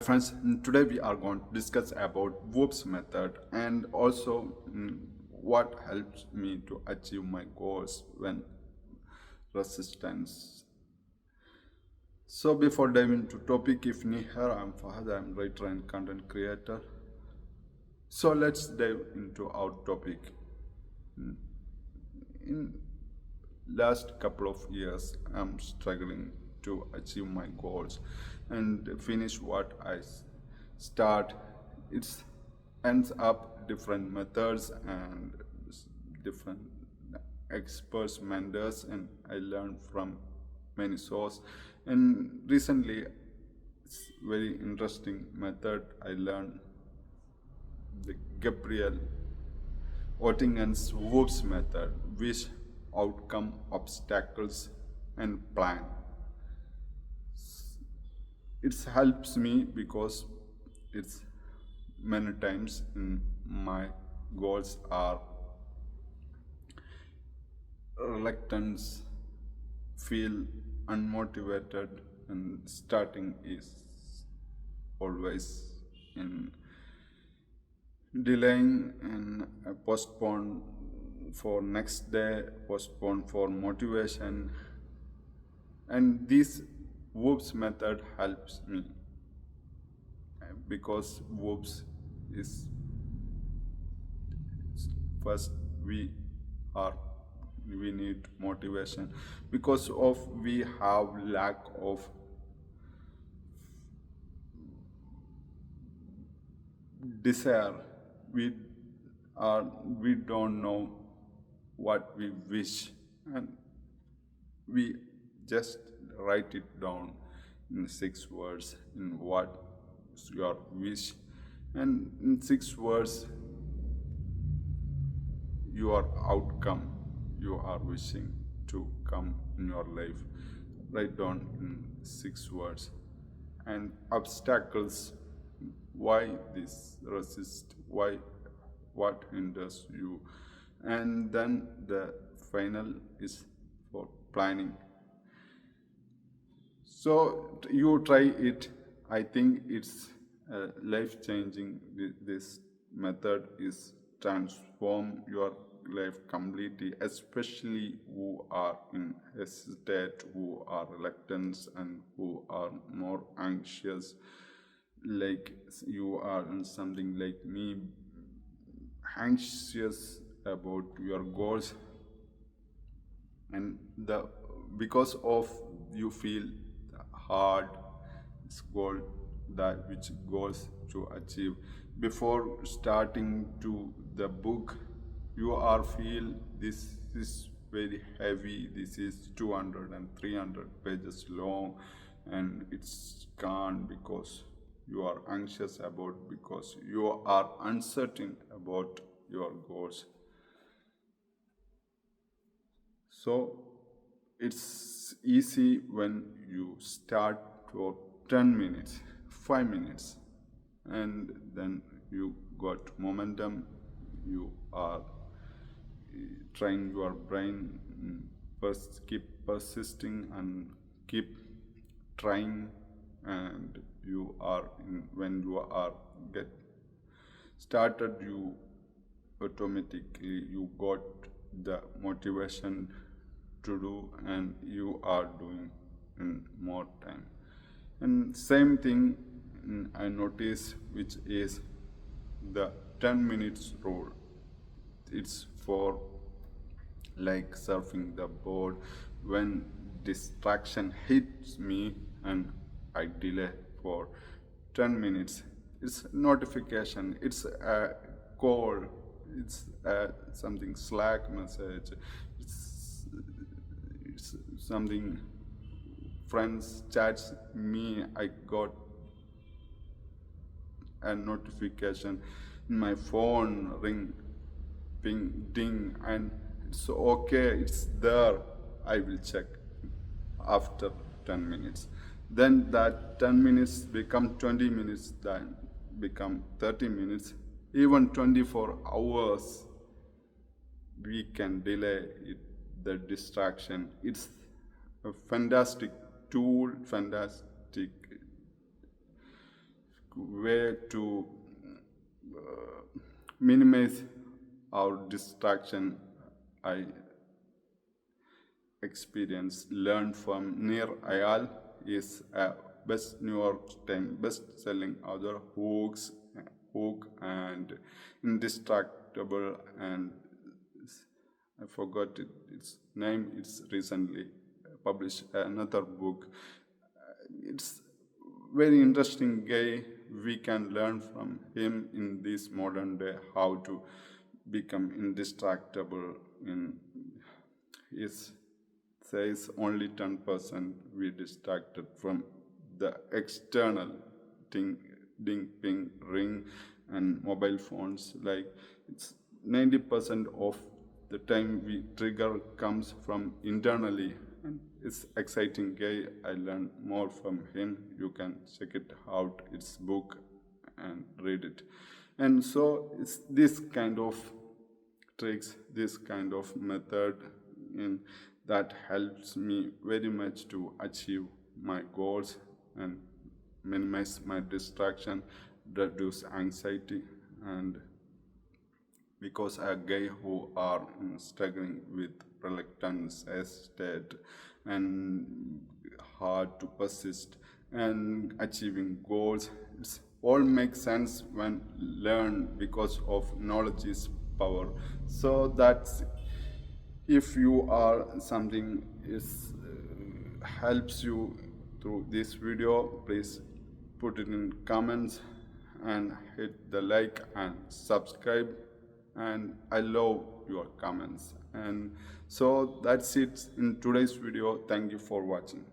friends, today we are going to discuss about WOOP's method and also what helps me to achieve my goals when resistance. So before diving into topic, if new here, I'm Fahad, I'm writer and content creator. So let's dive into our topic. In last couple of years, I'm struggling to achieve my goals and finish what I start. It ends up different methods and different experts, mentors, and I learned from many sources. And recently, it's very interesting method I learned the Gabriel Ottingen's WOOP's method, which outcome, obstacles, and plan. It helps me because it's many times in my goals are reluctance, feel unmotivated, and starting is always in delaying and postpone for next day, postpone for motivation, and this WOOP's method helps me because WOOP's is first are we need motivation because of we have lack of desire. We don't know what we wish, and we just write it down in 6 words in what is your wish, and in 6 words your outcome you are wishing to come in your life. Write down in 6 words. And obstacles, why this resist, why, what hinders you, and then the final is for planning. So you try it. I think it's life changing. This method is transform your life completely, especially who are in hesitate, who are reluctant, and who are more anxious. Like you are in something like me, anxious about your goals, and the because of you feel hard goal that which goals to achieve before starting to the book you are feel this is very heavy, this is 200 and 300 pages long, and it's gone because you are anxious about, because you are uncertain about your goals. So it's easy when you start for 10 minutes, 5 minutes, and then you got momentum. You are trying your brain, first keep persisting and keep trying, and you are when you are get started, you automatically you got the motivation to do, and you are doing in more time. And same thing I notice, which is the 10 minutes rule. It's for like surfing the board. When distraction hits me and I delay for 10 minutes, it's notification, it's a call, it's something Slack message, it's something friends chats me, I got a notification in my phone, ring, ping, ding, and it's okay, it's there, I will check after 10 minutes. Then that 10 minutes become 20 minutes, then become 30 minutes, even 24 hours we can delay it, the distraction. It's a fantastic tool, fantastic way to minimize our distraction. I experience learned from Nir Ayal is a best New York Times best-selling author Hook and Indestructible, and I forgot its name. It's recently published another book. It's very interesting guy. We can learn from him in this modern day how to become indestructible. In his says only 10% we distracted from the external thing, ding, ping, ring, and mobile phones. Like it's 90% of the time we trigger comes from internally, and it's exciting guy. I learned more from him. You can check it out. It's book and read it. And so it's this kind of tricks, this kind of method in that helps me very much to achieve my goals and minimize my distraction, reduce anxiety, and because a guy who are struggling with reluctance state and hard to persist and achieving goals, it's all makes sense when learned because of knowledge is power. So that's if you are something is helps you through this video, please put it in comments and hit the like and subscribe, and I love your comments. And so that's it in today's video. Thank you for watching.